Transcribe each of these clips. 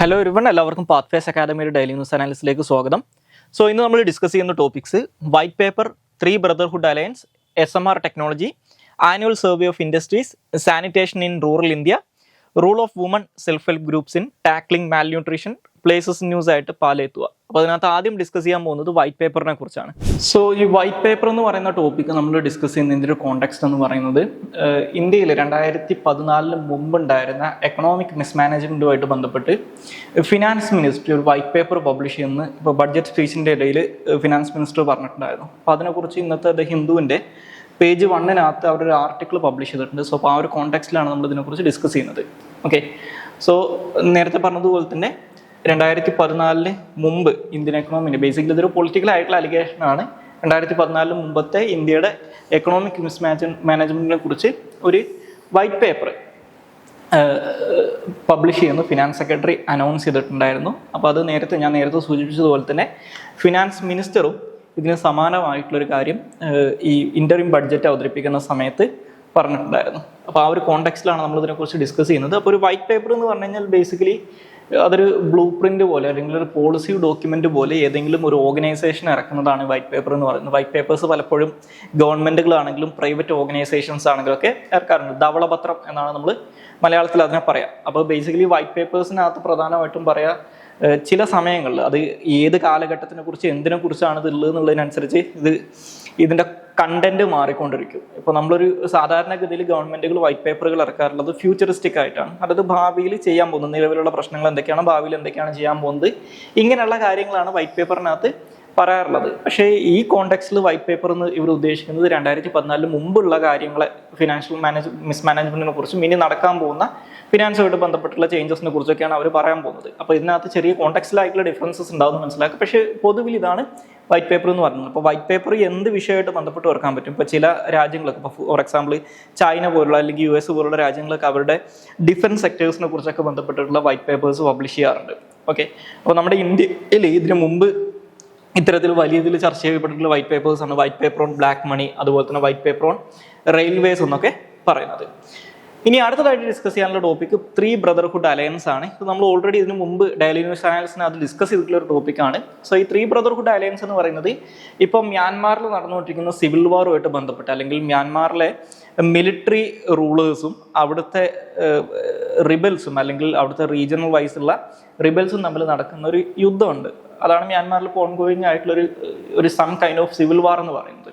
Hello everyone, എല്ലാവർക്കും pathways അക്കാദമിയുടെ daily news അനാലിസിലേക്ക് സ്വാഗതം. ഇന്ന് നമ്മൾ ഡിസ്കസ് ചെയ്യുന്ന topics white paper, three brotherhood alliance, SMR technology, annual survey of industries, sanitation in rural India, rule of woman self help groups in tackling malnutrition, places news ആയിട്ട് പാലെത്തുക. അപ്പോൾ അതിനകത്ത് ആദ്യം discuss ചെയ്യാൻ പോകുന്നത് വൈറ്റ് പേപ്പറിനെ കുറിച്ചാണ്. ഈ വൈറ്റ് പേപ്പർ എന്ന് പറയുന്ന ടോപ്പിക്ക് നമ്മൾ ഡിസ്കസ് ചെയ്യുന്നതിൻ്റെ ഒരു കോണ്ടെക്സ്റ്റ് എന്ന് പറയുന്നത് ഇന്ത്യയിൽ 2014 മുമ്പുണ്ടായിരുന്ന എക്കണോമിക് മിസ്മാനേജ്മെൻറ്റുമായിട്ട് ബന്ധപ്പെട്ട് ഫിനാൻസ് മിനിസ്റ്റർ ഒരു വൈറ്റ് പേപ്പർ പബ്ലിഷ് ചെയ്യുന്ന ഇപ്പോൾ ബഡ്ജറ്റ് സ്പീച്ചിൻ്റെ ഇടയിൽ ഫിനാൻസ് മിനിസ്റ്റർ പറഞ്ഞിട്ടുണ്ടായിരുന്നു. അപ്പോൾ അതിനെക്കുറിച്ച് ഇന്നത്തെ ദ ഹിന്ദുവിൻ്റെ പേജ് 1 അവരൊരു ആർട്ടിക്കിൾ പബ്ലിഷ് ചെയ്തിട്ടുണ്ട്. അപ്പോൾ ആ ഒരു കോണ്ടെക്സ്റ്റിലാണ് നമ്മൾ ഇതിനെക്കുറിച്ച് ഡിസ്കസ് ചെയ്യുന്നത്. ഓക്കെ, നേരത്തെ പറഞ്ഞതുപോലെ തന്നെ 2014 മുമ്പ് ഇന്ത്യൻ എക്കണോമിന് ബേസിക്കലി ഇതൊരു പൊളിറ്റിക്കൽ ആയിട്ടുള്ള അലിഗേഷൻ ആണ്. 2014 മുമ്പത്തെ ഇന്ത്യയുടെ എക്കണോമിക് മാനേജ്മെന്റിനെ കുറിച്ച് ഒരു വൈറ്റ് പേപ്പർ പബ്ലിഷ് ചെയ്യുന്നു ഫിനാൻസ് സെക്രട്ടറി അനൗൺസ് ചെയ്തിട്ടുണ്ടായിരുന്നു. അപ്പോൾ അത് ഞാൻ നേരത്തെ സൂചിപ്പിച്ചതുപോലെ തന്നെ ഫിനാൻസ് മിനിസ്റ്ററും ഇതിന് സമാനമായിട്ടുള്ളൊരു കാര്യം ഈ ഇൻ്ററിം ബഡ്ജറ്റ് അവതരിപ്പിക്കുന്ന സമയത്ത് പറഞ്ഞിട്ടുണ്ടായിരുന്നു. അപ്പോൾ ആ ഒരു കോണ്ടെക്സ്റ്റിലാണ് നമ്മൾ ഇതിനെക്കുറിച്ച് ഡിസ്കസ് ചെയ്യുന്നത്. അപ്പോൾ ഒരു വൈറ്റ് പേപ്പർ എന്ന് പറഞ്ഞു കഴിഞ്ഞാൽ ബേസിക്കലി അതൊരു ബ്ലൂ പ്രിന്റ് പോലെ അല്ലെങ്കിൽ ഒരു പോളിസി ഡോക്യുമെന്റ് പോലെ ഏതെങ്കിലും ഒരു ഓർഗനൈസേഷൻ ഇറക്കുന്നതാണ് വൈറ്റ് പേപ്പർ എന്ന് പറയുന്നത്. വൈറ്റ് പേപ്പേഴ്സ് പലപ്പോഴും ഗവൺമെന്റുകളാണെങ്കിലും പ്രൈവറ്റ് ഓർഗനൈസേഷൻസ് ആണെങ്കിലും ഒക്കെ ഇറക്കാറുണ്ട്. ധവളപത്രം എന്നാണ് നമ്മൾ മലയാളത്തിൽ അതിനെ പറയാം. അപ്പോൾ ബേസിക്കലി വൈറ്റ് പേപ്പേഴ്സിനകത്ത് പ്രധാനമായിട്ടും പറയാം ചില സമയങ്ങളിൽ അത് ഏത് കാലഘട്ടത്തിനെ കുറിച്ച് എന്തിനെ കുറിച്ചാണ് ഇത് ഉള്ളത് എന്നുള്ളതിനനുസരിച്ച് ഇതിൻ്റെ കണ്ടന്റ് മാറിക്കൊണ്ടിരിക്കും. ഇപ്പോൾ നമ്മളൊരു സാധാരണഗതിയിൽ ഗവൺമെന്റുകൾ വൈറ്റ് പേപ്പറുകൾ ഇറക്കാറുള്ളത് ഫ്യൂച്ചറിസ്റ്റിക് ആയിട്ടാണ്. അതായത് ഭാവിയിൽ ചെയ്യാൻ പോകുന്നത്, നിലവിലുള്ള പ്രശ്നങ്ങൾ എന്തൊക്കെയാണ്, ഭാവിയിൽ എന്തൊക്കെയാണ് ചെയ്യാൻ പോകുന്നത്, ഇങ്ങനെയുള്ള കാര്യങ്ങളാണ് വൈറ്റ് പേപ്പറിനകത്ത് പറയാറുള്ളത്. പക്ഷേ ഈ കോണ്ടെക്സ്റ്റിൽ വൈറ്റ് പേപ്പർ എന്ന് ഇവർ ഉദ്ദേശിക്കുന്നത് 2014 മുമ്പുള്ള കാര്യങ്ങളെ, ഫിനാൻഷ്യൽ മിസ്മാനേജ്മെന്റിനെ കുറിച്ചും ഇനി നടക്കാൻ പോകുന്ന ഫിനാൻസുമായിട്ട് ബന്ധപ്പെട്ടുള്ള ചേഞ്ചസിനെ കുറിച്ചൊക്കെയാണ് അവർ പറയാൻ പോകുന്നത്. അപ്പോൾ ഇതിനകത്ത് ചെറിയ കോണ്ടെക്സ്റ്റിലായിട്ടുള്ള ഡിഫറൻസസ് ഉണ്ടാവുമെന്ന് മനസ്സിലാക്കുക. പക്ഷേ പൊതുവിൽ ഇതാണ് വൈറ്റ് പേപ്പർ എന്ന് പറയുന്നത്. അപ്പോൾ വൈറ്റ് പേപ്പർ എന്ത് വിഷയമായിട്ട് ബന്ധപ്പെട്ട് ഓർക്കാൻ പറ്റും. ഇപ്പോൾ ചില രാജ്യങ്ങളൊക്കെ, ഇപ്പോൾ ഫോർ എക്സാമ്പിൾ ചൈന പോലുള്ള അല്ലെങ്കിൽ US പോലുള്ള രാജ്യങ്ങളൊക്കെ അവരുടെ ഡിഫൻസ് സെക്ടേഴ്സിനെ കുറിച്ചൊക്കെ ബന്ധപ്പെട്ടിട്ടുള്ള വൈറ്റ് പേപ്പേഴ്സ് പബ്ലിഷ് ചെയ്യാറുണ്ട്. ഓക്കെ, അപ്പോൾ നമ്മുടെ ഇന്ത്യയിൽ ഇതിനു മുമ്പ് ഇത്തരത്തിൽ വലിയ ഇതിൽ ചർച്ച ചെയ്യപ്പെട്ടിട്ടുള്ള വൈറ്റ് പേപ്പേഴ്സ് ആണ് white paper on black money, അതുപോലെ തന്നെ വൈറ്റ് പേപ്പർ ഓൺ റെയിൽവേസ് എന്നൊക്കെ പറയുന്നത്. ഇനി അടുത്തതായിട്ട് ഡിസ്കസ് ചെയ്യാനുള്ള ടോപ്പിക് ത്രീ ബ്രദർഹുഡ് അലയൻസ് ആണ്. ഇത് നമ്മൾ ഓൾറെഡി ഇതിനു മുമ്പ് ഡെയിലി ന്യൂസ് ചാനൽസിന് അത് ഡിസ്കസ് ചെയ്തിട്ടുള്ള ഒരു ടോപ്പിക്കാണ്. ഈ ത്രീ ബ്രദർഹുഡ് അലയൻസ് എന്ന് പറയുന്നത് ഇപ്പം മ്യാൻമാറിൽ നടന്നുകൊണ്ടിരിക്കുന്ന സിവിൽ വാറുമായിട്ട് ബന്ധപ്പെട്ട് അല്ലെങ്കിൽ മ്യാൻമാറിലെ മിലിറ്ററി റൂളേഴ്സും അവിടുത്തെ റിബൽസും അല്ലെങ്കിൽ അവിടുത്തെ റീജിയണൽ വൈസുള്ള റിബൽസും തമ്മിൽ നടക്കുന്ന ഒരു യുദ്ധമുണ്ട്. അതാണ് മ്യാൻമാറിൽ ഇപ്പോൾ ഓൺഗോയിങ് ആയിട്ടുള്ള ഒരു some kind of civil war എന്ന് പറയുന്നത്.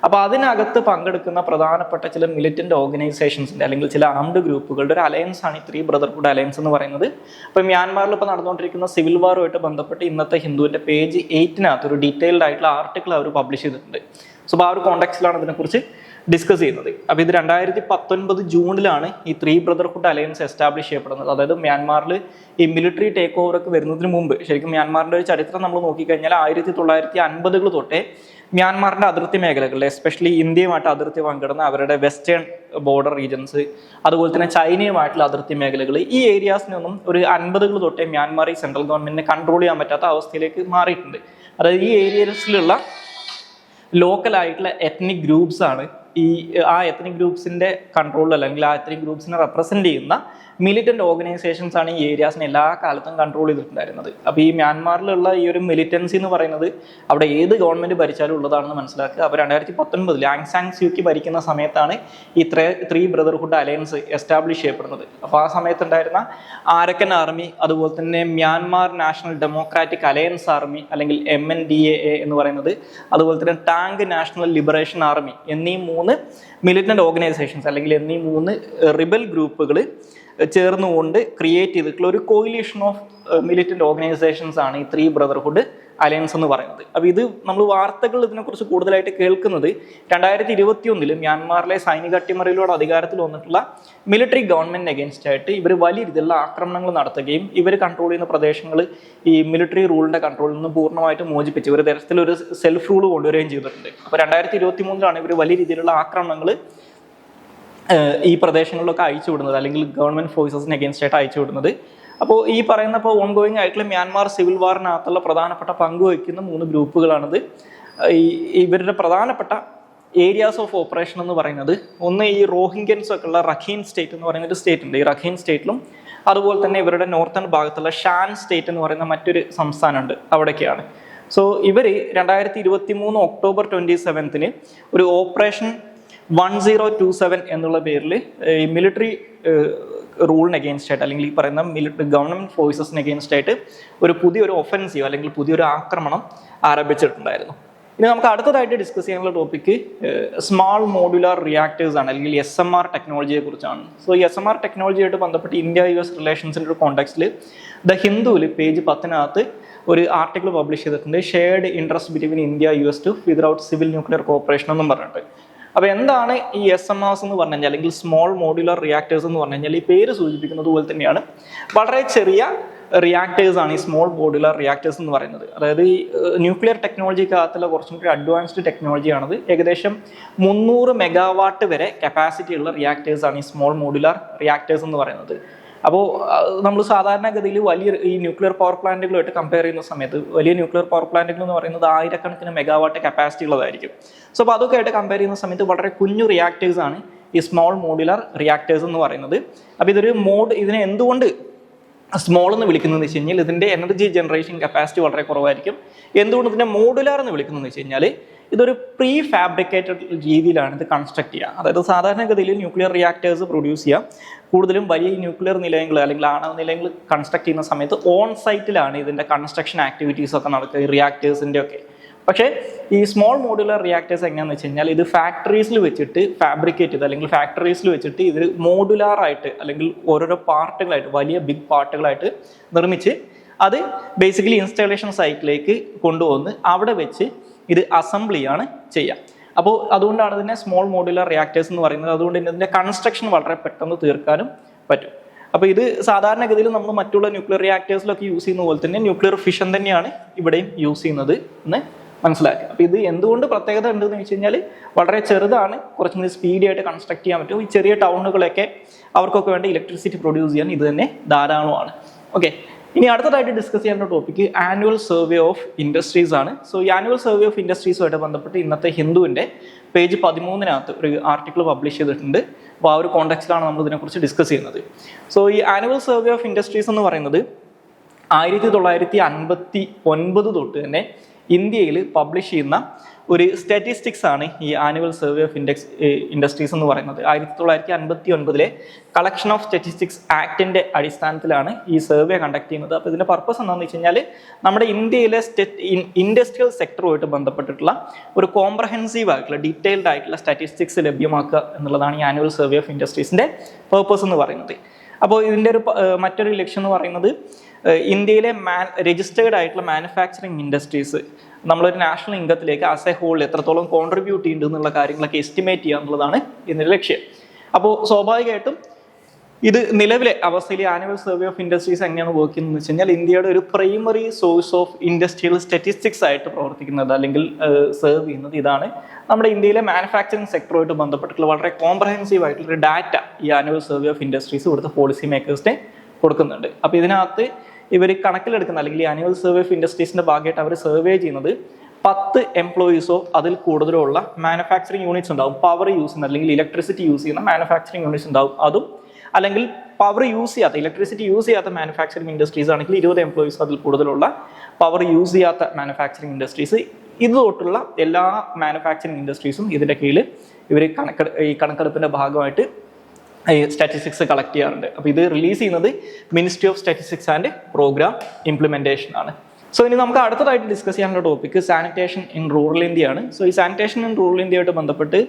അപ്പോൾ അതിനകത്ത് പങ്കെടുക്കുന്ന പ്രധാനപ്പെട്ട ചില മിലിറ്റന്റ് ഓർഗനൈസേഷൻസിന്റെ അല്ലെങ്കിൽ ചില ആംഡ് ഗ്രൂപ്പുകളുടെ ഒരു അലയൻസ് ആണ് ഈ ത്രീ ബ്രദർഹുഡ് അലയൻസ് എന്ന് പറയുന്നത്. അപ്പോൾ മ്യാൻമാറിൽ ഇപ്പോൾ നടന്നുകൊണ്ടിരിക്കുന്ന സിവിൽ വാറുമായിട്ട് ബന്ധപ്പെട്ട് ഇന്നത്തെ ഹിന്ദുവിന്റെ പേജ് 8 ഒരു ഡീറ്റെയിൽഡ് ആയിട്ടുള്ള ആർട്ടിക്കിൾ അവർ പബ്ലിഷ് ചെയ്തിട്ടുണ്ട്. ആ ഒരു കോണ്ടെക്സ്റ്റിലാണ് ഇതിനെക്കുറിച്ച് ഡിസ്കസ് ചെയ്യുന്നത്. അപ്പോൾ ഇത് 2019 ജൂണിലാണ് ഈ ത്രീ ബ്രദർഹുഡ് അലയൻസ് എസ്റ്റാബ്ലിഷ് ചെയ്യപ്പെടുന്നത്. അതായത് മ്യാൻമാറിൽ ഈ മിലിറ്ററി ടേക്ക് ഓവർ ഒക്കെ വരുന്നതിന് മുമ്പ്, ശരിക്കും മ്യാൻമാറിന്റെ ഒരു ചരിത്രം നമ്മൾ നോക്കിക്കഴിഞ്ഞാൽ 1950 തൊട്ടേ മ്യാൻമാറിന്റെ അതിർത്തി മേഖലകളിൽ, എസ്പെഷ്യലി ഇന്ത്യയുമായിട്ട് അതിർത്തി പങ്കിടുന്ന അവരുടെ വെസ്റ്റേൺ ബോർഡർ റീജൻസ്, അതുപോലെ തന്നെ ചൈനയുമായിട്ടുള്ള അതിർത്തി മേഖലകൾ, ഈ ഏരിയാസിനൊന്നും ഒരു 50 തൊട്ടേ മ്യാൻമാർ ഈ സെൻട്രൽ ഗവൺമെന്റിനെ കൺട്രോൾ ചെയ്യാൻ പറ്റാത്ത അവസ്ഥയിലേക്ക് മാറിയിട്ടുണ്ട്. അതായത് ഈ ഏരിയസിലുള്ള ലോക്കലായിട്ടുള്ള എത്നിക് ഗ്രൂപ്പ്സ് ആണ് ആ എത്നിക് ഗ്രൂപ്പ്സിന്റെ കൺട്രോളിൽ അല്ലെങ്കിൽ ആ എത്നിക് ഗ്രൂപ്പ്സിനെ റെപ്രസെന്റ് ചെയ്യുന്ന മിലിറ്റന്റ് ഓർഗനൈസേഷൻസ് ആണ് ഈ ഏരിയാസിനെ എല്ലാ കാലത്തും കൺട്രോൾ ചെയ്തിട്ടുണ്ടായിരുന്നത്. അപ്പോൾ ഈ മ്യാൻമാറിലുള്ള ഈ ഒരു മിലിറ്റൻസി എന്ന് പറയുന്നത് അവിടെ ഏത് ഗവൺമെന്റ് ഭരിച്ചാലും ഉള്ളതാണെന്ന് മനസ്സിലാക്കുക. അപ്പോൾ 2019 ആങ് സാങ് സ്യൂക്കി ഭരിക്കുന്ന സമയത്താണ് ഈ ത്രീ ബ്രദർഹുഡ് അലയൻസ് എസ്റ്റാബ്ലിഷ് ചെയ്യപ്പെടുന്നത്. അപ്പോൾ ആ സമയത്തുണ്ടായിരുന്ന ആരക്കൻ ആർമി, അതുപോലെ തന്നെ Myanmar national democratic alliance army അല്ലെങ്കിൽ MNDAA എന്ന് പറയുന്നത്, അതുപോലെ തന്നെ ടാങ്ക് നാഷണൽ ലിബറേഷൻ ആർമി എന്നീ 3 മിലിറ്റന്റ് ഓർഗനൈസേഷൻസ് അല്ലെങ്കിൽ എന്നീ 3 റിബൽ ഗ്രൂപ്പുകൾ ചേർന്നുകൊണ്ട് ക്രിയേറ്റ് ചെയ്തിട്ടുള്ള ഒരു കോയിലിഷൻ ഓഫ് മിലിറ്റന്റ് ഓർഗനൈസേഷൻസ് ആണ് ഈ ത്രീ ബ്രദർഹുഡ് അലയൻസ് എന്ന് പറയുന്നത്. അപ്പോൾ ഇത് നമ്മൾ വാർത്തകൾ ഇതിനെക്കുറിച്ച് കൂടുതലായിട്ട് കേൾക്കുന്നത് 2021 മ്യാൻമാറിലെ സൈനിക അട്ടിമറിയിലൂടെ അധികാരത്തിൽ വന്നിട്ടുള്ള മിലിറ്ററി ഗവൺമെന്റിന് അഗേൻസ്റ്റ് ആയിട്ട് ഇവർ വലിയ രീതിയിലുള്ള ആക്രമണങ്ങൾ നടത്തുകയും ഇവർ കൺട്രോൾ ചെയ്യുന്ന പ്രദേശങ്ങൾ ഈ മിലിറ്ററി റൂളിന്റെ കൺട്രോളിൽ നിന്ന് പൂർണ്ണമായിട്ട് മോചിപ്പിച്ച് ഒരു തരത്തിലൊരു സെൽഫ് റൂൾ കൊണ്ടുവരികയും ചെയ്തിട്ടുണ്ട്. അപ്പോൾ 2023 ഇവർ വലിയ രീതിയിലുള്ള ആക്രമണങ്ങൾ ഈ പ്രദേശങ്ങളിലൊക്കെ അയച്ചു വിടുന്നത് അല്ലെങ്കിൽ ഗവൺമെന്റ് ഫോഴ്സസിന് അഗേൻസ്റ്റ് ആയിട്ട് അയച്ചു വിടുന്നത്. അപ്പോൾ ഈ പറയുന്ന ഓൺഗോയിങ് ആയിട്ടുള്ള മ്യാൻമാർ സിവിൽ വാറിനകത്തുള്ള പ്രധാനപ്പെട്ട പങ്ക് വഹിക്കുന്ന 3 ഗ്രൂപ്പുകളാണിത്. ഇവരുടെ പ്രധാനപ്പെട്ട ഏരിയാസ് ഓഫ് ഓപ്പറേഷൻ എന്ന് പറയുന്നത് ഒന്ന് ഈ റോഹിംഗ്യൻസ് ഒക്കെ ഉള്ള റഖീൻ സ്റ്റേറ്റ് എന്ന് പറയുന്ന ഒരു സ്റ്റേറ്റ് ഉണ്ട്. ഈ റഖീൻ സ്റ്റേറ്റിലും അതുപോലെ തന്നെ ഇവരുടെ നോർത്തേൺ ഭാഗത്തുള്ള ഷാൻ സ്റ്റേറ്റ് എന്ന് പറയുന്ന മറ്റൊരു സംസ്ഥാനമുണ്ട്, അവിടേക്കാണ്. സോ ഇവർ 2023 ഒക്ടോബർ 27 ഒരു ഓപ്പറേഷൻ 1027 എന്നുള്ള പേരിൽ ഈ മിലിറ്ററി റൂളിന് അഗെയിൻസ്റ്റ് ആയിട്ട്, അല്ലെങ്കിൽ ഈ പറയുന്ന ഗവൺമെന്റ് ഫോഴ്സസിന് അഗെയിൻസ്റ്റ് ആയിട്ട് ഒരു പുതിയൊരു ഒഫൻസീവ് അല്ലെങ്കിൽ പുതിയൊരു ആക്രമണം ആരംഭിച്ചിട്ടുണ്ടായിരുന്നു. ഇനി നമുക്ക് അടുത്തതായിട്ട് ഡിസ്കസ് ചെയ്യാനുള്ള ടോപ്പിക്ക് സ്മാൾ മോഡുലാർ റിയാക്ടേഴ്സ് ആണ്, അല്ലെങ്കിൽ SMR ടെക്നോളജിയെ കുറിച്ചാണ്. സോ ഈ SMR ടെക്നോളജിയായിട്ട് ബന്ധപ്പെട്ട് ഇന്ത്യ-US റിലേഷൻസിൻ്റെ ഒരു കോണ്ടെക്സ്റ്റിൽ ദ ഹിന്ദുവിൽ പേജ് 10 ഒരു ആർട്ടിക്കിൾ പബ്ലിഷ് ചെയ്തിട്ടുണ്ട്, ഷെയർഡ് ഇൻട്രസ്റ്റ് ബിറ്റ്വീൻ ഇന്ത്യ-US to figure out civil nuclear corporation എന്നും പറഞ്ഞിട്ട്. അപ്പോൾ എന്താണ് ഈ SMRs എന്ന് പറഞ്ഞു കഴിഞ്ഞാൽ, അല്ലെങ്കിൽ സ്മോൾ മോഡുലാർ റിയാക്ടേഴ്സ് എന്ന് പറഞ്ഞു കഴിഞ്ഞാൽ ഈ പേര് സൂചിപ്പിക്കുന്നത് പോലെ തന്നെയാണ് വളരെ ചെറിയ റിയാക്ടേഴ്സ് ആണ് ഈ സ്മോൾ മോഡുലാർ റിയാക്ടേഴ്സ് എന്ന് പറയുന്നത്. അതായത് ഈ ന്യൂക്ലിയർ ടെക്നോളജിക്കകത്തുള്ള കുറച്ചും കൂടി അഡ്വാൻസ്ഡ് ടെക്നോളജിയാണത്. ഏകദേശം 300 മെഗാവാട്ട് വരെ കപ്പാസിറ്റി ഉള്ള റിയാക്ടേഴ്സ് ആണ് ഈ സ്മോൾ മോഡുലാർ റിയാക്ടേഴ്സ് എന്ന് പറയുന്നത്. അപ്പോൾ നമ്മൾ സാധാരണഗതിയിൽ വലിയ ഈ ന്യൂക്ലിയർ പവർ പ്ലാന്റുകളുമായിട്ട് കമ്പയർ ചെയ്യുന്ന സമയത്ത് വലിയ ന്യൂക്ലിയർ പവർ പ്ലാന്റുകൾ എന്ന് പറയുന്നത് ആയിരക്കണക്കിന് മെഗാവാട്ട് കപ്പാസിറ്റി ഉള്ളതായിരിക്കും. സോ അപ്പോൾ അതൊക്കെ ആയിട്ട് കമ്പയർ ചെയ്യുന്ന സമയത്ത് വളരെ കുഞ്ഞു റിയാക്ടേഴ്സ് ആണ് ഈ സ്മോൾ മോഡുലാർ റിയാക്ടേഴ്സ് എന്ന് പറയുന്നത്. അപ്പോൾ ഇതൊരു ഇതിനെ എന്തുകൊണ്ട് സ്മോൾ എന്ന് വിളിക്കുന്നതെന്ന് വെച്ച് കഴിഞ്ഞാൽ ഇതിൻ്റെ എനർജി ജനറേഷൻ കപ്പാസിറ്റി വളരെ കുറവായിരിക്കും. എന്തുകൊണ്ട് ഇതിനെ മോഡുലാർ എന്ന് വിളിക്കുന്നതെന്ന് വെച്ച് കഴിഞ്ഞാൽ ഇതൊരു പ്രീ ഫാബ്രിക്കേറ്റഡ് രീതിയിലാണ് ഇത് കൺസ്ട്രക്ട് ചെയ്യുക. അതായത് സാധാരണഗതിയിൽ ന്യൂക്ലിയർ റിയാക്ടേഴ്സ് പ്രൊഡ്യൂസ് ചെയ്യുക കൂടുതലും വലിയ ന്യൂക്ലിയർ നിലയങ്ങൾ അല്ലെങ്കിൽ ആണവ നിലയങ്ങൾ കൺസ്ട്രക്ട് ചെയ്യുന്ന സമയത്ത് ഓൺ സൈറ്റിലാണ് ഇതിൻ്റെ കൺസ്ട്രക്ഷൻ ആക്ടിവിറ്റീസ് ഒക്കെ നടക്കുക, ഈ റിയാക്ടേഴ്സിൻ്റെ ഒക്കെ. പക്ഷേ ഈ സ്മോൾ മോഡുലാർ റിയാക്ടേഴ്സ് എങ്ങനെയാണെന്ന് വെച്ച് കഴിഞ്ഞാൽ ഇത് ഫാക്ടറീസിൽ വെച്ചിട്ട് ഫാബ്രിക്കേറ്റ് ചെയ്ത് അല്ലെങ്കിൽ ഫാക്ടറീസിൽ വെച്ചിട്ട് ഇത് മോഡുലാറായിട്ട് അല്ലെങ്കിൽ ഓരോരോ പാർട്ടുകളായിട്ട് വലിയ ബിഗ് പാർട്ടുകളായിട്ട് നിർമ്മിച്ച് അത് ബേസിക്കലി ഇൻസ്റ്റാളേഷൻ സൈറ്റിലേക്ക് കൊണ്ടുവന്ന് അവിടെ വെച്ച് ഇത് അസംബ്ലിയാണ് ചെയ്യുക. അപ്പോൾ അതുകൊണ്ടാണ് ഇതിനെ സ്മോൾ മോഡുലാർ റിയാക്ടേഴ്സ് എന്ന് പറയുന്നത്. അതുകൊണ്ട് തന്നെ ഇതിൻ്റെ കൺസ്ട്രക്ഷൻ വളരെ പെട്ടെന്ന് തീർക്കാനും പറ്റും. അപ്പോൾ ഇത് സാധാരണഗതിയിൽ നമ്മൾ മറ്റുള്ള ന്യൂക്ലിയർ റിയാക്ടേഴ്സിലൊക്കെ യൂസ് ചെയ്യുന്ന പോലെ തന്നെ ന്യൂക്ലിയർ ഫിഷൻ തന്നെയാണ് ഇവിടെയും യൂസ് ചെയ്യുന്നത് എന്ന് മനസ്സിലാക്കുക. അപ്പോൾ ഇത് എന്തുകൊണ്ട് പ്രത്യേകത ഉണ്ടെന്ന് വെച്ച് കഴിഞ്ഞാൽ വളരെ ചെറുതാണ്, കുറച്ചും കൂടി സ്പീഡി ആയിട്ട് കൺസ്ട്രക്ട് ചെയ്യാൻ പറ്റും. ഈ ചെറിയ ടൗണുകളൊക്കെ അവർക്കൊക്കെ വേണ്ടി ഇലക്ട്രിസിറ്റി പ്രൊഡ്യൂസ് ചെയ്യാൻ ഇത് തന്നെ ധാരാളമാണ്. ഓക്കെ, ഇനി അടുത്തതായിട്ട് ഡിസ്കസ് ചെയ്യുന്ന topic annual survey of industries ആണ്. സോ ഈ ആനുവൽ സർവേ ഓഫ് ഇൻഡസ്ട്രീസുമായിട്ട് ബന്ധപ്പെട്ട് ഇന്നത്തെ ഹിന്ദുവിൻ്റെ പേജ് 13 ഒരു ആർട്ടിക്കിൾ പബ്ലിഷ് ചെയ്തിട്ടുണ്ട്. അപ്പോൾ ആ ഒരു കോണ്ടെക്സ്റ്റിലാണ് നമ്മൾ ഇതിനെക്കുറിച്ച് ഡിസ്കസ് ചെയ്യുന്നത്. സോ ഈ ആനുവൽ സർവേ ഓഫ് ഇൻഡസ്ട്രീസ് എന്ന് പറയുന്നത് 1959 തൊട്ട് തന്നെ ഇന്ത്യയിൽ പബ്ലിഷ് ചെയ്യുന്ന ഒരു സ്റ്റാറ്റിസ്റ്റിക്സ് ആണ് ഈ ആനുവൽ സർവേ ഓഫ് ഇൻഡസ്ട്രീസ് എന്ന് പറയുന്നത്. 1959 കളക്ഷൻ ഓഫ് സ്റ്റാറ്റിസ്റ്റിക്സ് ആക്ടിൻ്റെ അടിസ്ഥാനത്തിലാണ് ഈ സർവേ കണ്ടക്ട് ചെയ്യുന്നത്. അപ്പോൾ ഇതിൻ്റെ പർപ്പസ് എന്താണെന്ന് വെച്ച് കഴിഞ്ഞാൽ നമ്മുടെ ഇന്ത്യയിലെ ഇൻഡസ്ട്രിയൽ സെക്ടറുമായിട്ട് ബന്ധപ്പെട്ടിട്ടുള്ള ഒരു കോംപ്രഹെൻസീവ് ആയിട്ടുള്ള ഡീറ്റെയിൽഡ് ആയിട്ടുള്ള സ്റ്റാറ്റിസ്റ്റിക്സ് ലഭ്യമാക്കുക എന്നുള്ളതാണ് ഈ ആനുവൽ സർവേ ഓഫ് ഇൻഡസ്ട്രീസിൻ്റെ പർപ്പസ് എന്ന് പറയുന്നത്. അപ്പോൾ ഇതിൻ്റെ മറ്റൊരു ലക്ഷ്യം എന്ന് പറയുന്നത് ഇന്ത്യയിലെ രജിസ്റ്റേർഡ് ആയിട്ടുള്ള മാനുഫാക്ചറിങ് ഇൻഡസ്ട്രീസ് നമ്മളൊരു നാഷണൽ ഇൻകത്തിലേക്ക് ആസ് എ ഹോൾ എത്രത്തോളം കോൺട്രിബ്യൂട്ട് ചെയ്യുന്നുണ്ട് എന്നുള്ള കാര്യങ്ങളൊക്കെ എസ്റ്റിമേറ്റ് ചെയ്യുക എന്നുള്ളതാണ് ഇതിൻ്റെ ലക്ഷ്യം. അപ്പോൾ സ്വാഭാവികമായിട്ടും ഇത് നിലവിലെ അവസ്ഥയിൽ ആനുവൽ സർവേ ഓഫ് ഇൻഡസ്ട്രീസ് എങ്ങനെയാണ് വർക്ക് ചെയ്യുന്നത് വെച്ച് കഴിഞ്ഞാൽ ഇന്ത്യയുടെ ഒരു primary source of industrial statistics ആയിട്ട് പ്രവർത്തിക്കുന്നത് അല്ലെങ്കിൽ സെർവ് ചെയ്യുന്നത് ഇതാണ്. നമ്മുടെ ഇന്ത്യയിലെ മാനുഫാക്ചറിങ് സെക്ടറുമായിട്ട് ബന്ധപ്പെട്ടിട്ടുള്ള വളരെ കോംപ്രഹെൻസീവ് ആയിട്ടുള്ളൊരു ഡാറ്റ ഈ ആനുവൽ സർവേ ഓഫ് ഇൻഡസ്ട്രീസ് ഇവിടുത്തെ പോളിസി മേക്കേഴ്സിനെ കൊടുക്കുന്നുണ്ട്. അപ്പോൾ ഇതിനകത്ത് ഇവർ കണക്കിലെടുക്കുന്ന അല്ലെങ്കിൽ ഈ ആനുവൽ സർവേ ഓഫ് ഇൻഡസ്ട്രീസിൻ്റെ ഭാഗമായിട്ട് അവർ സർവേ ചെയ്യുന്നത് 10 എംപ്ലോയീസോ അതിൽ കൂടുതലോ ഉള്ള മാനുഫാക്ചറിങ് യൂണിറ്റ്സ് ഉണ്ടാവും. പവർ യൂസ് ചെയ്യുന്ന അല്ലെങ്കിൽ ഇലക്ട്രിസിറ്റി യൂസ് ചെയ്യുന്ന മാനുഫാക്ചറിങ് യൂണിറ്റ്സ് ഉണ്ടാവും. അതും അല്ലെങ്കിൽ പവർ യൂസ് ചെയ്യാത്ത ഇലക്ട്രിസിറ്റി യൂസ് ചെയ്യാത്ത മാനുഫാക്ചറിങ് ഇൻഡസ്ട്രീസ് ആണെങ്കിൽ 20 എംപ്ലോയീസോ അതിൽ കൂടുതലുള്ള പവർ യൂസ് ചെയ്യാത്ത മാനുഫാക്ചറിങ് ഇൻഡസ്ട്രീസ് ഇത് തൊട്ടുള്ള എല്ലാ മാനുഫാക്ചറിങ് ഇൻഡസ്ട്രീസും ഇതിൻ്റെ കീഴിൽ ഇവർ ഈ കണക്കെടുപ്പിൻ്റെ ഭാഗമായിട്ട് സ്റ്റാറ്റിസ്റ്റിക്സ് കളക്ട് ചെയ്യാറുണ്ട്. അപ്പോൾ ഇത് റിലീസ് ചെയ്യുന്നത് ministry of statistics and programme implementation ആണ്. സോ ഇനി നമുക്ക് അടുത്തതായിട്ട് ഡിസ്കസ് ചെയ്യാനുള്ള topic sanitation in rural India ആണ്. സോ ഈ സാനിറ്റേഷൻ ഇൻ റൂറൽ ഇന്ത്യയായിട്ട് ബന്ധപ്പെട്ട്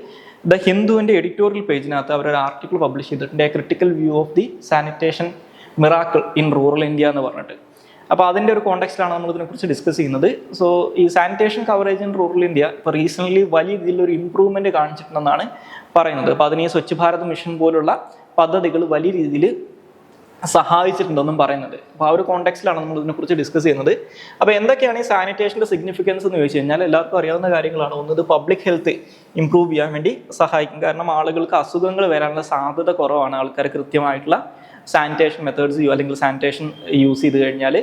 ദ ഹിന്ദുവിൻ്റെ എഡിറ്റോറിയൽ പേജിനകത്ത് അവരൊരു ആർട്ടിക്കിൾ പബ്ലിഷ് ചെയ്തിട്ടുണ്ട്, a critical view of the sanitation miracle in rural India എന്ന് പറഞ്ഞിട്ട്. അപ്പോൾ അതിൻ്റെ ഒരു കോണ്ടെക്സ്റ്റിലാണ് നമ്മൾ ഇതിനെക്കുറിച്ച് ഡിസ്കസ് ചെയ്യുന്നത്. സോ ഈ sanitation coverage in rural India ഇപ്പോൾ റീസെൻ്റ്ലി വലിയ രീതിയിലൊരു ഇമ്പ്രൂവ്മെൻറ്റ് കാണിച്ചിട്ടുണ്ടെന്നാണ് പറയുന്നത്. അപ്പോൾ അതിന് ഈ സ്വച്ഛ് ഭാരത് മിഷൻ പോലുള്ള പദ്ധതികൾ വലിയ രീതിയിൽ സഹായിച്ചിട്ടുണ്ടെന്നും പറയുന്നത്. അപ്പോൾ ആ ഒരു കോണ്ടെക്സ്റ്റിലാണ് നമ്മൾ ഇതിനെക്കുറിച്ച് ഡിസ്കസ് ചെയ്യുന്നത്. അപ്പോൾ എന്തൊക്കെയാണ് ഈ സാനിറ്റേഷൻ്റെ സിഗ്നിഫിക്കൻസ് എന്ന് ചോദിച്ചു കഴിഞ്ഞാൽ എല്ലാവർക്കും അറിയാവുന്ന കാര്യങ്ങളാണ്. ഒന്ന്, ഇത് പബ്ലിക് ഹെൽത്ത് ഇംപ്രൂവ് ചെയ്യാൻ വേണ്ടി സഹായിക്കും. കാരണം ആളുകൾക്ക് അസുഖങ്ങൾ വരാനുള്ള സാധ്യത കുറവാണ്. ആൾക്കാർ കൃത്യമായിട്ടുള്ള സാനിറ്റേഷൻ മെത്തേഡ്സ് അല്ലെങ്കിൽ സാനിറ്റേഷൻ യൂസ് ചെയ്ത് കഴിഞ്ഞാൽ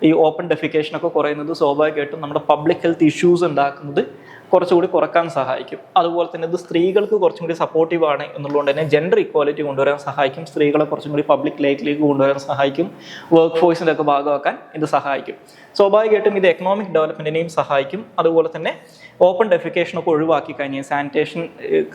ഈ ഓപ്പൺ ഡെഫിക്കേഷനൊക്കെ കുറയുന്നത് സ്വാഭാവികമായിട്ടും നമ്മുടെ പബ്ലിക് ഹെൽത്ത് ഇഷ്യൂസ് ഉണ്ടാക്കുന്നത് കുറച്ചുകൂടി കുറക്കാൻ സഹായിക്കും. അതുപോലെ തന്നെ ഇത് സ്ത്രീകൾക്ക് കുറച്ചും കൂടി സപ്പോർട്ടീവ് ആണ് എന്നുള്ളതുകൊണ്ട് തന്നെ ജെൻഡർ ഇക്വാലിറ്റി കൊണ്ടുവരാൻ സഹായിക്കും. സ്ത്രീകളെ കുറച്ചും കൂടി പബ്ലിക് ലൈഫിലേക്ക് കൊണ്ടുവരാൻ സഹായിക്കും. വർക്ക് ഫോഴ്സിൻ്റെ ഒക്കെ ഭാഗമാക്കാൻ ഇത് സഹായിക്കും. സ്വാഭാവികമായിട്ടും ഇത് എക്കണോമിക് ഡെവലപ്മെന്റിനെയും സഹായിക്കും. അതുപോലെ തന്നെ ഓപ്പൺ ഡെഫിക്കേഷനൊക്കെ ഒഴിവാക്കി കഴിഞ്ഞാൽ സാനിറ്റേഷൻ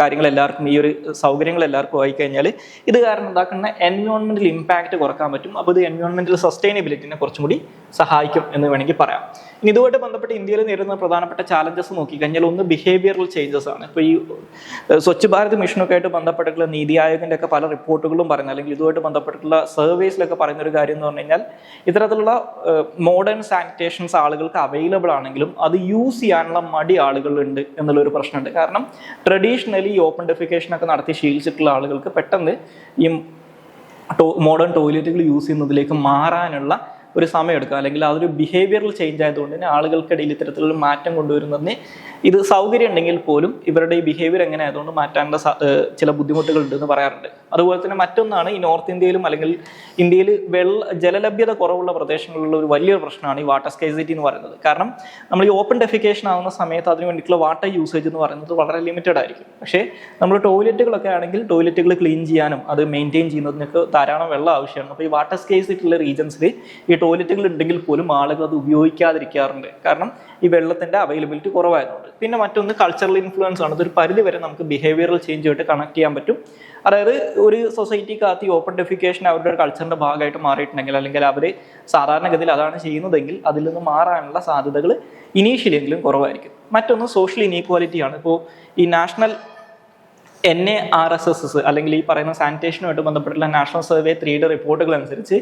കാര്യങ്ങൾ എല്ലാവർക്കും ഈ ഒരു സൗകര്യങ്ങൾ എല്ലാവർക്കും ആയി കഴിഞ്ഞാൽ ഇത് കാരണം ഉണ്ടാക്കുന്ന എൻവയോൺമെന്റൽ ഇമ്പാക്റ്റ് കുറക്കാൻ പറ്റും. അപ്പോൾ ഇത് എൻവയോൺമെന്റൽ സസ്റ്റൈനബിലിറ്റിനെ കുറച്ചും കൂടി സഹായിക്കും എന്ന് വേണമെങ്കിൽ പറയാം. ഇനി ഇതുമായിട്ട് ബന്ധപ്പെട്ട് ഇന്ത്യയിൽ നേരിടുന്ന പ്രധാനപ്പെട്ട ചാലഞ്ചസ് നോക്കിക്കഴിഞ്ഞാൽ ഒന്ന് ബിഹേവിയറൽ ചേഞ്ചസ് ആണ്. ഇപ്പോൾ ഈ സ്വച്ഛ് ഭാരത് മിഷനൊക്കെ ആയിട്ട് ബന്ധപ്പെട്ടിട്ടുള്ള നീതി ആയോഗിൻ്റെ ഒക്കെ പല റിപ്പോർട്ടുകളും പറയുന്നത്, അല്ലെങ്കിൽ ഇതുമായിട്ട് ബന്ധപ്പെട്ടിട്ടുള്ള സർവേസിലൊക്കെ പറയുന്ന ഒരു കാര്യം എന്ന് പറഞ്ഞു കഴിഞ്ഞാൽ ഇത്തരത്തിലുള്ള മോഡേൺ സാനിറ്റേഷൻസ് ആളുകൾക്ക് അവൈലബിൾ ആണെങ്കിലും അത് യൂസ് ചെയ്യാനുള്ള മടി ആളുകളുണ്ട് എന്നുള്ളൊരു പ്രശ്നമുണ്ട്. കാരണം ട്രഡീഷണലി ഈ ഓപ്പൺ ഡെഫിക്കേഷൻ ഒക്കെ നടത്തി ശീലിച്ചിട്ടുള്ള ആളുകൾക്ക് പെട്ടെന്ന് ഈ മോഡേൺ ടോയ്ലറ്റുകൾ യൂസ് ചെയ്യുന്നതിലേക്ക് മാറാനുള്ള ഒരു സമയം എടുക്കുക, അല്ലെങ്കിൽ അതൊരു ബിഹേവിയറൽ ചേഞ്ച് ആയതുകൊണ്ട് തന്നെ ആളുകൾക്കിടയിൽ ഇത്തരത്തിലൊരു മാറ്റം കൊണ്ടുവരുന്നതിന് ഇത് സൗകര്യം ഉണ്ടെങ്കിൽ പോലും ഇവരുടെ ഈ ബിഹേവിയർ എങ്ങനെ ആയതുകൊണ്ട് മാറ്റാനുള്ള ചില ബുദ്ധിമുട്ടുകൾ ഉണ്ടെന്ന് പറയാറുണ്ട്. അതുപോലെ തന്നെ മറ്റൊന്നാണ് ഈ നോർത്ത് ഇന്ത്യയിലും അല്ലെങ്കിൽ ഇന്ത്യയിൽ ജലലഭ്യത കുറവുള്ള പ്രദേശങ്ങളിലുള്ള ഒരു വലിയൊരു പ്രശ്നമാണ് ഈ വാട്ടർ സ്കേസിറ്റി എന്ന് പറയുന്നത്. കാരണം നമ്മൾ ഈ ഓപ്പൺ ഡെഫിക്കേഷൻ ആവുന്ന സമയത്ത് അതിന് വേണ്ടിയിട്ടുള്ള വാട്ടർ യൂസേജ് എന്ന് പറയുന്നത് വളരെ ലിമിറ്റഡ് ആയിരിക്കും. പക്ഷേ നമ്മൾ ടോയ്ലറ്റുകളൊക്കെ ആണെങ്കിൽ ടോയ്ലറ്റുകൾ ക്ലീൻ ചെയ്യാനും അത് മെയിൻറ്റെയിൻ ചെയ്യുന്നതിനൊക്കെ ധാരാളം വെള്ളം ആവശ്യമാണ്. അപ്പോൾ ഈ വാട്ടർ സ്കേസിറ്റി ഉള്ള റീജൻസിൽ ഈ ടോയ്ലറ്റുകൾ ഉണ്ടെങ്കിൽ പോലും ആളുകൾ അത് ഉപയോഗിക്കാതിരിക്കാറുണ്ട്. കാരണം ഈ വെള്ളത്തിൻ്റെ അവൈലബിലിറ്റി കുറവായതുകൊണ്ട്. പിന്നെ മറ്റൊന്ന് കൾച്ചറൽ ഇൻഫ്ലുവൻസ് ആണ്. ഇതൊരു പരിധി വരെ നമുക്ക് ബിഹേവിയറൽ ചേഞ്ചുമായിട്ട് കണക്ട് ചെയ്യാൻ പറ്റും. അതായത് ഒരു സൊസൈറ്റിക്കകത്ത് ഈ ഓപ്പൺ ഡെഫിക്കേഷൻ അവരുടെ ഒരു കൾച്ചറിൻ്റെ ഭാഗമായിട്ട് മാറിയിട്ടുണ്ടെങ്കിൽ, അല്ലെങ്കിൽ അവർ സാധാരണഗതിയിൽ അതാണ് ചെയ്യുന്നതെങ്കിൽ അതിൽ നിന്ന് മാറാനുള്ള സാധ്യതകൾ ഇനീഷ്യലി എങ്കിലും കുറവായിരിക്കും. മറ്റൊന്ന് സോഷ്യൽ ഇനീക്വാലിറ്റിയാണ്. ഇപ്പോൾ ഈ നാഷണൽ NARSS അല്ലെങ്കിൽ ഈ പറയുന്ന സാനിറ്റേഷനുമായിട്ട് ബന്ധപ്പെട്ടുള്ള നാഷണൽ സർവേ 3D റിപ്പോർട്ടുകൾ അനുസരിച്ച്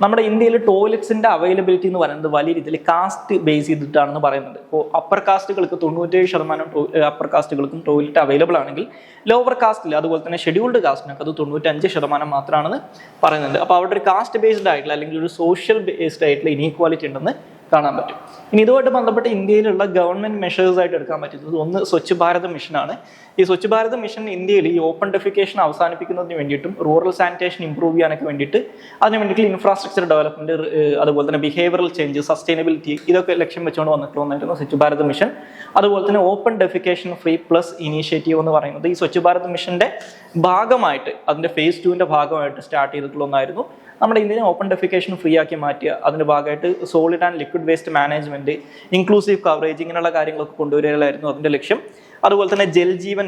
നമ്മുടെ ഇന്ത്യയിൽ ടോയ്ലറ്റ്സിൻ്റെ അവൈലബിലിറ്റി എന്ന് പറയുന്നത് വലിയ രീതിയിൽ കാസ്റ്റ് ബേസ് ചെയ്തിട്ടാണെന്ന് പറയുന്നുണ്ട്. ഇപ്പോൾ അപ്പർ കാസ്റ്റുകൾക്ക് 97% അപ്പർ കാസ്റ്റുകൾക്കും ടോയ്ലറ്റ് അവൈലബിൾ ആണെങ്കിൽ ലോവർ കാസ്റ്റിൽ അതുപോലെ തന്നെ ഷെഡ്യൂൾഡ് കാസ്റ്റിനൊക്കെ അത് 95% മാത്രമാണെന്ന് പറയുന്നുണ്ട്. അപ്പോൾ അവിടെ ഒരു കാസ്റ്റ് ബേസ്ഡ് ആയിട്ടുള്ള അല്ലെങ്കിൽ ഒരു സോഷ്യൽ ബേസ്ഡ് ആയിട്ടുള്ള ഇനീക്വാലിറ്റി ഉണ്ടെന്ന് കാണാൻ പറ്റും. ഇനി ഇതുമായിട്ട് ബന്ധപ്പെട്ട് ഇന്ത്യയിലുള്ള ഗവൺമെന്റ് മെഷേഴ്സ് ആയിട്ട് എടുക്കാൻ പറ്റുന്നത് ഒന്ന് സ്വച്ഛ് ഭാരത് മിഷനാണ്. ഈ സ്വച്ഛ് ഭാരത് മിഷൻ ഇന്ത്യയിൽ ഈ ഓപ്പൺ ഡെഫിക്കേഷൻ അവസാനിപ്പിക്കുന്നതിന് വേണ്ടിയിട്ടും റൂറൽ സാനിറ്റേഷൻ ഇംപ്രൂവ് ചെയ്യാനൊക്കെ വേണ്ടിയിട്ട് അതിന് വേണ്ടിയിട്ടുള്ള ഇൻഫ്രാസ്ട്രക്ചർ ഡെവലപ്മെന്റ്, അതുപോലെ തന്നെ ബിഹേവിയറൽ ചേഞ്ച്, സസ്റ്റൈനബിലിറ്റി ഇതൊക്കെ ലക്ഷ്യം വെച്ചുകൊണ്ട് വന്നിട്ടുള്ളതായിരുന്നു സ്വച്ഛ് ഭാരത് മിഷൻ. അതുപോലെ തന്നെ open defecation free plus initiative എന്ന് പറയുന്നത് ഈ സ്വച്ഛ് ഭാരത് മിഷന്റെ ഭാഗമായിട്ട് അതിന്റെ phase 2 ഭാഗമായിട്ട് സ്റ്റാർട്ട് ചെയ്തിട്ടുള്ള ഒന്നായിരുന്നു. നമ്മുടെ ഇന്ത്യനെ ഓപ്പൺ ഡെഫിക്കേഷൻ ഫ്രീ ആക്കി മാറ്റുക, അതിൻ്റെ ഭാഗമായിട്ട് solid and liquid waste management, inclusive coverage, ഇങ്ങനെയുള്ള കാര്യങ്ങളൊക്കെ കൊണ്ടുവരികയായിരുന്നു അതിൻ്റെ ലക്ഷ്യം. അതുപോലെ തന്നെ ജൽജീവൻ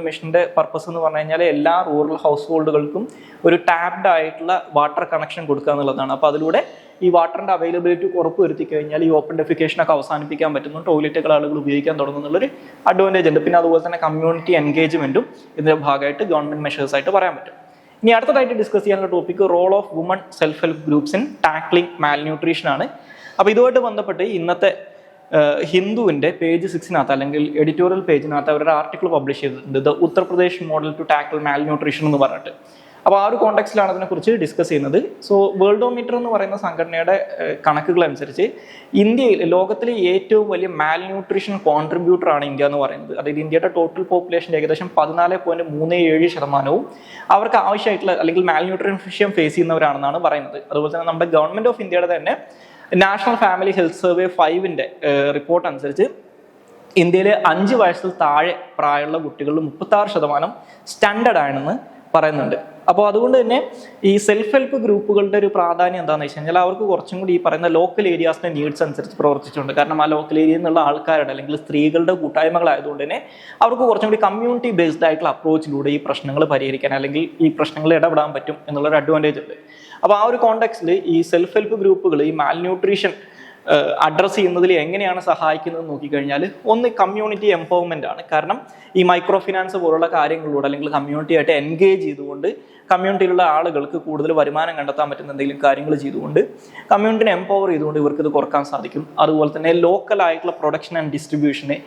മിഷന്റെ പർപ്പസ് എന്ന് പറഞ്ഞു കഴിഞ്ഞാൽ എല്ലാ റൂറൽ ഹൗസ് ഹോൾഡുകൾക്കും ഒരു ടാപ്ഡ് ആയിട്ടുള്ള വാട്ടർ കണക്ഷൻ കൊടുക്കുക എന്നുള്ളതാണ്. അപ്പോൾ അതിലൂടെ ഈ വാട്ടറിന്റെ അവൈലബിലിറ്റി ഉറപ്പ് വരുത്തി കഴിഞ്ഞാൽ ഈ ഓപ്പൺ ഡെഫിക്കേഷനൊക്കെ അവസാനിപ്പിക്കാൻ പറ്റുന്നു, ടോയ്ലറ്റുകൾ ആളുകൾ ഉപയോഗിക്കാൻ തുടങ്ങുന്നുള്ളൊരു അഡ്വാൻറ്റേജ് ഉണ്ട്. പിന്നെ അതുപോലെ തന്നെ കമ്മ്യൂണിറ്റി എൻഗേജ്മെന്റും ഇതിന്റെ ഭാഗമായിട്ട് ഗവൺമെന്റ് മെഷേഴ്സ് ആയിട്ട് പറയാൻ പറ്റും. ഇനി അടുത്തതായിട്ട് ഡിസ്കസ് ചെയ്യാനുള്ള topic role of woman self help groups in tackling malnutrition ആണ്. അപ്പോൾ ഇതുമായിട്ട് ബന്ധപ്പെട്ട് ഇന്നത്തെ ഹിന്ദുവിൻ്റെ പേജ് 6 അല്ലെങ്കിൽ എഡിറ്റോറിയൽ പേജിനകത്ത് അവരുടെ ആർട്ടിക്കിൾ പബ്ലിഷ് ചെയ്തിട്ടുണ്ട്, the Uttar Pradesh model to tackle malnutrition എന്ന് പറഞ്ഞിട്ട്. അപ്പോൾ ആ ഒരു കോണ്ടെക്സ്റ്റിലാണ് അതിനെക്കുറിച്ച് ഡിസ്കസ് ചെയ്യുന്നത്. സോ വേൾഡോമീറ്റർ എന്ന് പറയുന്ന സംഘടനയുടെ കണക്കുകൾ അനുസരിച്ച് ഇന്ത്യയിൽ ലോകത്തിലെ ഏറ്റവും വലിയ മാൽന്യൂട്രീഷൻ കോൺട്രിബ്യൂട്ടർ ആണ് ഇന്ത്യ എന്ന് പറയുന്നത്. അതായത് ഇന്ത്യയുടെ ടോട്ടൽ പോപ്പുലേഷൻ്റെ ഏകദേശം 14.37% അവർക്ക് ആവശ്യമായിട്ടുള്ള അല്ലെങ്കിൽ മാൽന്യൂട്രീഷൻ വിഷയം ഫേസ് ചെയ്യുന്നവരാണെന്നാണ് പറയുന്നത്. അതുപോലെ തന്നെ നമ്മുടെ ഗവൺമെന്റ് ഓഫ് ഇന്ത്യയുടെ തന്നെ നാഷണൽ ഫാമിലി ഹെൽത്ത് സർവേ 5ന്റെ റിപ്പോർട്ട് അനുസരിച്ച് ഇന്ത്യയിൽ 5 വയസ്സിൽ താഴെ പ്രായമുള്ള കുട്ടികളിൽ 36% സ്റ്റാൻഡേർഡ് ആണെന്ന് പറയുന്നുണ്ട്. അപ്പോൾ അതുകൊണ്ട് തന്നെ ഈ സെൽഫ് ഹെൽപ്പ് ഗ്രൂപ്പുകളുടെ ഒരു പ്രാധാന്യം എന്താണെന്ന് വെച്ച് കഴിഞ്ഞാൽ അവർക്ക് കുറച്ചും കൂടി ഈ പറയുന്ന ലോക്കൽ ഏരിയാസിന്റെ നീഡ്സ് അനുസരിച്ച് പ്രവർത്തിച്ചിട്ടുണ്ട്. കാരണം ആ ലോക്കൽ ഏരിയയിൽ നിന്നുള്ള ആൾക്കാരുടെ അല്ലെങ്കിൽ സ്ത്രീകളുടെ കൂട്ടായ്മകളായതുകൊണ്ട് തന്നെ അവർക്ക് കുറച്ചും കൂടി കമ്മ്യൂണിറ്റി ബേസ്ഡ് ആയിട്ടുള്ള അപ്രോച്ചിലൂടെ ഈ പ്രശ്നങ്ങൾ പരിഹരിക്കാൻ അല്ലെങ്കിൽ ഈ പ്രശ്നങ്ങൾ ഇടപെടാൻ പറ്റും എന്നുള്ളൊരു അഡ്വാൻറ്റേജ് ഉണ്ട്. അപ്പോൾ ആ ഒരു കോണ്ടെക്സ്റ്റിൽ ഈ സെൽഫ് ഹെൽപ്പ് ഗ്രൂപ്പുകൾ ഈ മാൽന്യൂട്രീഷൻ അഡ്രസ്സ് ചെയ്യുന്നതിൽ എങ്ങനെയാണ് സഹായിക്കുന്നത് നോക്കിക്കഴിഞ്ഞാൽ ഒന്ന് കമ്മ്യൂണിറ്റി എംപവർമെൻ്റ് ആണ്. കാരണം ഈ മൈക്രോ ഫിനാൻസ് പോലുള്ള കാര്യങ്ങളിലൂടെ അല്ലെങ്കിൽ കമ്മ്യൂണിറ്റി ആയിട്ട് എൻഗേജ് ചെയ്തുകൊണ്ട് കമ്മ്യൂണിറ്റിയിലുള്ള ആളുകൾക്ക് കൂടുതൽ വരുമാനം കണ്ടെത്താൻ പറ്റുന്ന എന്തെങ്കിലും കാര്യങ്ങൾ ചെയ്തുകൊണ്ട് കമ്മ്യൂണിറ്റിനെ എംപവർ ചെയ്തുകൊണ്ട് ഇവർക്ക് ഇത് കുറക്കാൻ സാധിക്കും. അതുപോലെ തന്നെ ലോക്കൽ ആയിട്ടുള്ള പ്രൊഡക്ഷൻ ആൻഡ് ഡിസ്ട്രിബ്യൂഷന്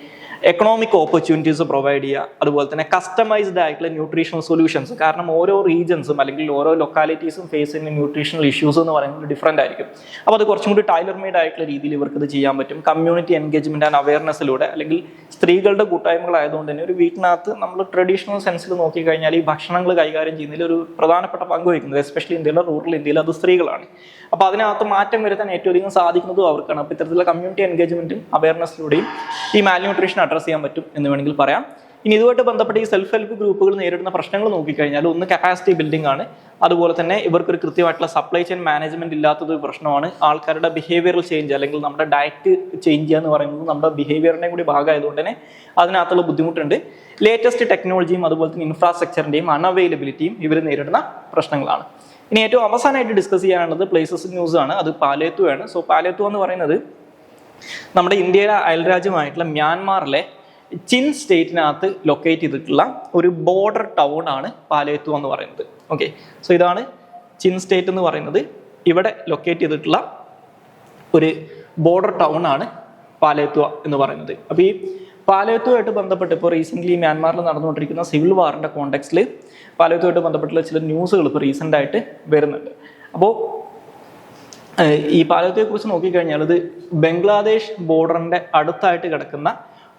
എക്കണോമിക് ഓപ്പർച്യൂണിറ്റീസ് പ്രൊവൈഡ് ചെയ്യുക. അതുപോലെ തന്നെ കസ്റ്റമൈസ്ഡ് ആയിട്ടുള്ള ന്യൂട്രീഷണൽ സൊല്യൂഷൻസ്. കാരണം ഓരോ റീജൻസും അല്ലെങ്കിൽ ഓരോ ലൊക്കാലിറ്റീസും ഫേസ് ചെയ്യുന്ന ന്യൂട്രീഷണൽ ഇഷ്യൂസ് എന്ന് പറയുന്നത് ഡിഫറെൻ്റ് ആയിരിക്കും. അപ്പോൾ അത് കുറച്ചും കൂടി ടൈലർ മെയ്ഡ് ആയിട്ടുള്ള രീതിയിൽ ഇവർക്ക് ഇത് ചെയ്യാൻ പറ്റും. കമ്മ്യൂണിറ്റി എൻഗേജ്മെന്റ് ആൻഡ് അവയർനെസ്സിലൂടെ അല്ലെങ്കിൽ സ്ത്രീകളുടെ കൂട്ടായ്മകളായതുകൊണ്ട് തന്നെ ഒരു വീട്ടിനകത്ത് നമ്മൾ ട്രഡീഷണൽ സെൻസിൽ നോക്കിക്കഴിഞ്ഞാൽ ഈ ഭക്ഷണങ്ങൾ കൈകാര്യം ചെയ്യുന്നതിൽ ഒരു പ്രധാനപ്പെട്ട പങ്ക് വഹിക്കുന്നത് എസ്പെഷ്യലി ഇന്ത്യയിലെ റൂറൽ ഇന്ത്യയിൽ അത് സ്ത്രീകളാണ്. അപ്പോൾ അതിനകത്ത് മാറ്റം വരുത്താൻ ഏറ്റവും അധികം സാധിക്കുന്നതും അവർക്കാണ്. അപ്പോൾ ഇത്തരത്തിലുള്ള കമ്മ്യൂണിറ്റി എൻഗേജ്മെന്റും അവയർനെസ്സിലൂടെയും ഈ മാൽന്യൂട്രീഷൻ അഡ്രസ്സ് ചെയ്യാൻ പറ്റും എന്ന് വേണമെങ്കിൽ പറയാം. ഇനി ഇതുമായിട്ട് ബന്ധപ്പെട്ട് ഈ സെൽഫ് ഹെൽപ്പ് ഗ്രൂപ്പുകൾ നേരിടുന്ന പ്രശ്നങ്ങൾ നോക്കിക്കഴിഞ്ഞാൽ ഒന്ന് കപ്പാസിറ്റി ബിൽഡിംഗ് ആണ്. അതുപോലെ തന്നെ ഇവർക്കൊരു കൃത്യമായിട്ടുള്ള സപ്ലൈ ചെയിൻ മാനേജ്മെന്റ് ഇല്ലാത്തത് ഒരു പ്രശ്നമാണ്. ആൾക്കാരുടെ ബിഹേവിയറൽ ചേഞ്ച് അല്ലെങ്കിൽ നമ്മുടെ ഡയറ്റ് ചേഞ്ച് ചെയ്യുക എന്ന് പറയുന്നത് നമ്മുടെ ബിഹേവിയറിനെ കൂടി ഭാഗമായതുകൊണ്ട് തന്നെ അതിനകത്തുള്ള ബുദ്ധിമുട്ടുണ്ട്. ലേറ്റസ്റ്റ് ടെക്നോളജിയും അതുപോലെ തന്നെ ഇൻഫ്രാസ്ട്രക്ചറിന്റെയും അൺഅവൈലബിലിറ്റിയും ഇവർ നേരിടുന്ന പ്രശ്നങ്ങളാണ്. ഇനി ഏറ്റവും അവസാനമായിട്ട് ഡിസ്കസ് ചെയ്യാനുള്ളത് പ്ലേസസ് ന്യൂസ് ആണ്. അത് പാലേത്തു ആണ്. സോ പാലേത്തു എന്ന് പറയുന്നത് നമ്മുടെ ഇന്ത്യയുടെ അയൽരാജ്യമായിട്ടുള്ള മ്യാൻമാറിലെ ചിൻ സ്റ്റേറ്റിനകത്ത് ലൊക്കേറ്റ് ചെയ്തിട്ടുള്ള ഒരു ബോർഡർ ടൗൺ ആണ് പാലേത്തു എന്ന് പറയുന്നത്. ഓക്കെ, സോ ഇതാണ് ചിൻ സ്റ്റേറ്റ് എന്ന് പറയുന്നത്. ഇവിടെ ലൊക്കേറ്റ് ചെയ്തിട്ടുള്ള ഒരു ബോർഡർ ടൗൺ ആണ് പാലേത്തു എന്ന് പറയുന്നത്. അപ്പോൾ ഈ പാലേത്തുമായിട്ട് ബന്ധപ്പെട്ട് ഇപ്പോൾ റീസെൻ്റ്ലി മ്യാൻമാറിൽ നടന്നുകൊണ്ടിരിക്കുന്ന സിവിൽ വാറിൻ്റെ കോണ്ടെക്സ്റ്റിൽ പാലേത്തുമായിട്ട് ബന്ധപ്പെട്ടുള്ള ചില ന്യൂസുകൾ ഇപ്പോൾ റീസെൻ്റ് ആയിട്ട് വരുന്നുണ്ട്. അപ്പോൾ ഈ പാലേത്തുവെക്കുറിച്ച് നോക്കിക്കഴിഞ്ഞാൽ ഇത് ബംഗ്ലാദേശ് ബോർഡറിൻ്റെ അടുത്തായിട്ട് കിടക്കുന്ന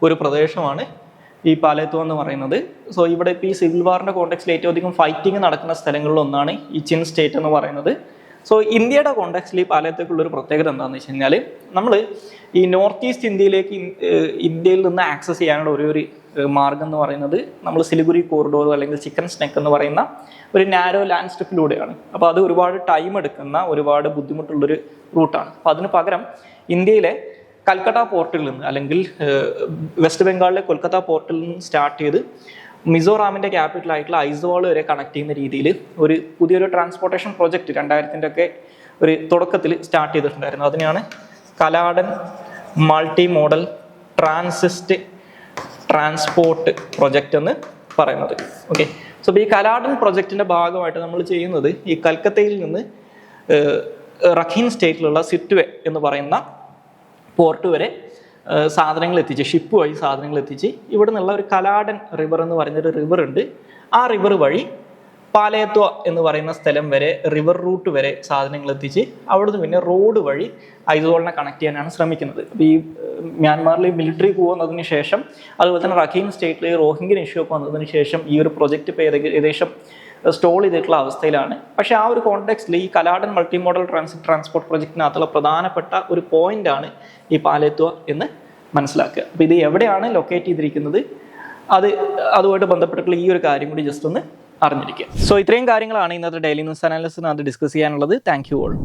ഒരു പ്രദേശമാണ് ഈ പാലേത്തു എന്ന് പറയുന്നത്. സോ ഇവിടെ ഇപ്പോൾ ഈ സിവിൽ വാറിൻ്റെ കോണ്ടെക്സ്റ്റിൽ ഏറ്റവും അധികം ഫൈറ്റിംഗ് നടക്കുന്ന സ്ഥലങ്ങളിലൊന്നാണ് ഈ ചിൻ സ്റ്റേറ്റ് എന്ന് പറയുന്നത്. സോ ഇന്ത്യയുടെ കോണ്ടെക്സ്റ്റിൽ ഈ പാലേത്തേക്കുള്ളൊരു പ്രത്യേകത എന്താണെന്ന് വെച്ച് കഴിഞ്ഞാൽ നമ്മൾ ഈ നോർത്ത് ഈസ്റ്റ് ഇന്ത്യയിൽ നിന്ന് ആക്സസ് ചെയ്യാനുള്ള ഒരു മാർഗം എന്ന് പറയുന്നത് നമ്മൾ സിലിഗുരി കോറിഡോർ അല്ലെങ്കിൽ ചിക്കൻ സ്നെക്ക് എന്ന് പറയുന്ന ഒരു നാരോ ലാൻഡ് സ്ട്രിപ്പിലൂടെയാണ്. അപ്പോൾ അത് ഒരുപാട് ടൈം എടുക്കുന്ന ഒരുപാട് ബുദ്ധിമുട്ടുള്ളൊരു റൂട്ടാണ്. അപ്പോൾ അതിന് പകരം ഇന്ത്യയിലെ കൽക്കട്ട പോർട്ടിൽ നിന്ന് അല്ലെങ്കിൽ വെസ്റ്റ് ബംഗാളിലെ കൊൽക്കത്ത പോർട്ടിൽ നിന്ന് സ്റ്റാർട്ട് ചെയ്ത് മിസോറാമിൻ്റെ ക്യാപിറ്റൽ ആയിട്ടുള്ള ഐസ്വാൾ വരെ കണക്ട് ചെയ്യുന്ന രീതിയിൽ ഒരു പുതിയൊരു ട്രാൻസ്പോർട്ടേഷൻ പ്രൊജക്റ്റ് 2000-ൻ്റെ ഒരു തുടക്കത്തിൽ സ്റ്റാർട്ട് ചെയ്തിട്ടുണ്ടായിരുന്നു. അതിനെയാണ് കലാഡൻ മൾട്ടി മോഡൽ ട്രാൻസ്പോർട്ട് പ്രൊജക്റ്റ് എന്ന് പറയുന്നത്. ഓക്കെ, സോ ഈ കലാഡൻ പ്രൊജക്റ്റിൻ്റെ ഭാഗമായിട്ട് നമ്മൾ ചെയ്യുന്നത് ഈ കൽക്കത്തയിൽ നിന്ന് റഖീൻ സ്റ്റേറ്റിലുള്ള സിറ്റ്വേ എന്ന് പറയുന്ന പോർട്ട് വരെ സാധനങ്ങൾ എത്തിച്ച് ഷിപ്പ് വഴി സാധനങ്ങൾ എത്തിച്ച് ഇവിടെ നിന്നുള്ള ഒരു കലാഡൻ റിവർ എന്ന് പറയുന്നൊരു റിവർ ഉണ്ട്. ആ റിവർ വഴി പാലേത്വ എന്ന് പറയുന്ന സ്ഥലം വരെ റിവർ റൂട്ട് വരെ സാധനങ്ങൾ എത്തിച്ച് അവിടുന്ന് പിന്നെ റോഡ് വഴി ഐസ്വാളിനെ കണക്ട് ചെയ്യാനാണ് ശ്രമിക്കുന്നത്. അപ്പോൾ ഈ മ്യാൻമാറിൽ മിലിറ്ററി പോകുന്നതിന് ശേഷം അതുപോലെ തന്നെ റഖീൻ സ്റ്റേറ്റിൽ റോഹിംഗ്യൻ ഇഷ്യൂ ഒക്കെ വന്നതിന് ശേഷം ഈ ഒരു പ്രൊജക്റ്റ് ഇപ്പോൾ ഏകദേശം സ്റ്റോൾ ചെയ്തിട്ടുള്ള അവസ്ഥയിലാണ്. പക്ഷേ ആ ഒരു കോണ്ടെക്സ്റ്റിൽ ഈ കലാഡൻ മൾട്ടി മോഡൽ ട്രാൻസ്പോർട്ട് പ്രൊജക്റ്റിനകത്തുള്ള പ്രധാനപ്പെട്ട ഒരു പോയിന്റാണ് ഈ പാലേത്വ എന്ന് മനസ്സിലാക്കുക. അപ്പോൾ ഇത് എവിടെയാണ് ലൊക്കേറ്റ് ചെയ്തിരിക്കുന്നത് അതുമായിട്ട് ബന്ധപ്പെട്ടിട്ടുള്ള ഈ ഒരു കാര്യം കൂടി ജസ്റ്റ് ഒന്ന് അറിഞ്ഞിരിക്കുക. സോ ഇത്രയും കാര്യങ്ങളാണ് ഇന്നത്തെ ഡെയിലി ന്യൂസ് അനാലിസിനകത്ത് ഡിസ്കസ് ചെയ്യാനുള്ളത്. Thank you all.